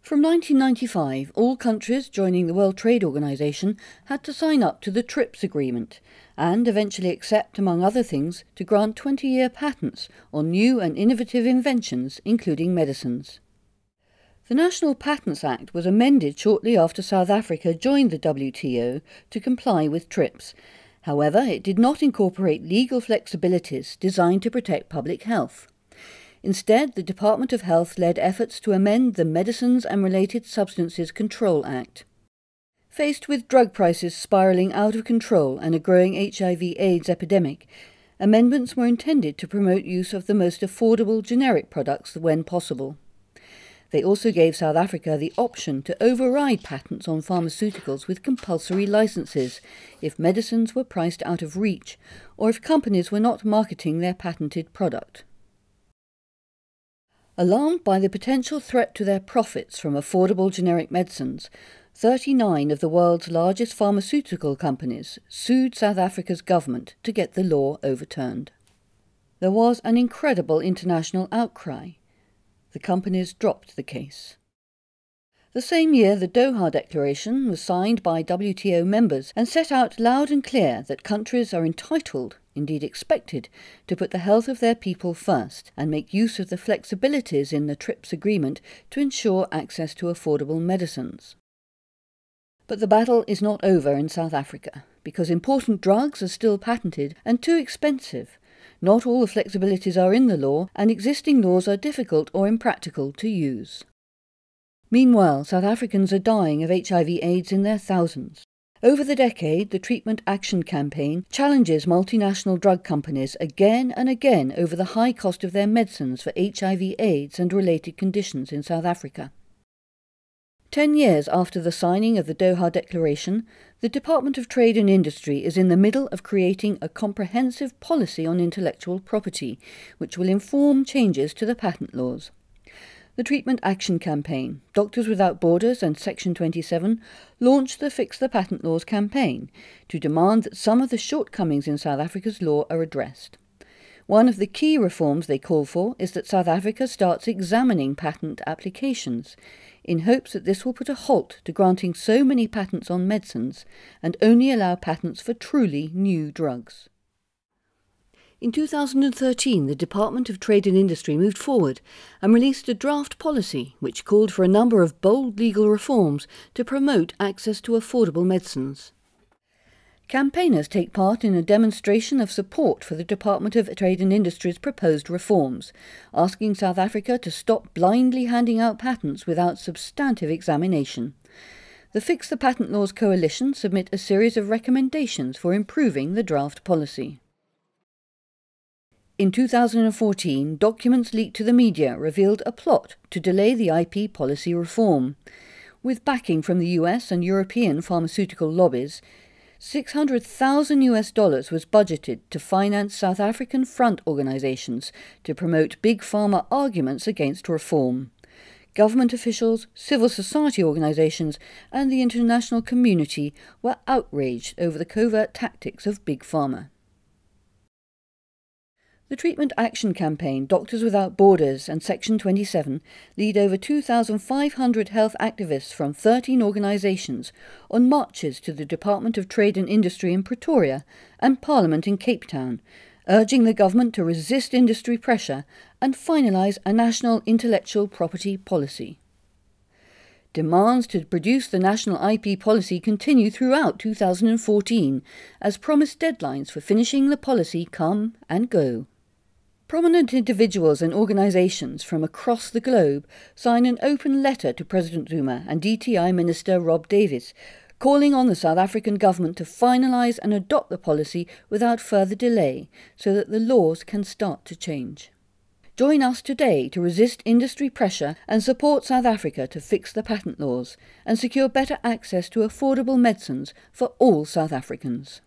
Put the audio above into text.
From 1995, all countries joining the World Trade Organization had to sign up to the TRIPS agreement and eventually accept, among other things, to grant 20-year patents on new and innovative inventions, including medicines. The National Patents Act was amended shortly after South Africa joined the WTO to comply with TRIPS. However, it did not incorporate legal flexibilities designed to protect public health. Instead, the Department of Health led efforts to amend the Medicines and Related Substances Control Act. Faced with drug prices spiralling out of control and a growing HIV/AIDS epidemic, amendments were intended to promote use of the most affordable generic products when possible. They also gave South Africa the option to override patents on pharmaceuticals with compulsory licenses if medicines were priced out of reach or if companies were not marketing their patented product. Alarmed by the potential threat to their profits from affordable generic medicines, 39 of the world's largest pharmaceutical companies sued South Africa's government to get the law overturned. There was an incredible international outcry. The companies dropped the case. The same year, the Doha Declaration was signed by WTO members and set out loud and clear that countries are entitled, indeed expected, to put the health of their people first and make use of the flexibilities in the TRIPS agreement to ensure access to affordable medicines. But the battle is not over in South Africa, because important drugs are still patented and too expensive. Not all the flexibilities are in the law, and existing laws are difficult or impractical to use. Meanwhile, South Africans are dying of HIV/AIDS in their thousands. Over the decade, the Treatment Action Campaign challenges multinational drug companies again and again over the high cost of their medicines for HIV/AIDS and related conditions in South Africa. 10 years after the signing of the Doha Declaration, the Department of Trade and Industry is in the middle of creating a comprehensive policy on intellectual property, which will inform changes to the patent laws. The Treatment Action Campaign, Doctors Without Borders and Section 27 launched the Fix the Patent Laws campaign to demand that some of the shortcomings in South Africa's law are addressed. One of the key reforms they call for is that South Africa starts examining patent applications, in hopes that this will put a halt to granting so many patents on medicines and only allow patents for truly new drugs. In 2013, the Department of Trade and Industry moved forward and released a draft policy which called for a number of bold legal reforms to promote access to affordable medicines. Campaigners take part in a demonstration of support for the Department of Trade and Industry's proposed reforms, asking South Africa to stop blindly handing out patents without substantive examination. The Fix the Patent Laws Coalition submit a series of recommendations for improving the draft policy. In 2014, documents leaked to the media revealed a plot to delay the IP policy reform. With backing from the US and European pharmaceutical lobbies, $600,000 was budgeted to finance South African front organisations to promote big pharma arguments against reform. Government officials, civil society organisations and the international community were outraged over the covert tactics of big pharma. The Treatment Action Campaign, Doctors Without Borders and Section 27 lead over 2,500 health activists from 13 organisations on marches to the Department of Trade and Industry in Pretoria and Parliament in Cape Town, urging the government to resist industry pressure and finalise a national intellectual property policy. Demands to produce the national IP policy continue throughout 2014 as promised deadlines for finishing the policy come and go. Prominent individuals and organisations from across the globe sign an open letter to President Zuma and DTI Minister Rob Davies, calling on the South African government to finalise and adopt the policy without further delay so that the laws can start to change. Join us today to resist industry pressure and support South Africa to fix the patent laws and secure better access to affordable medicines for all South Africans.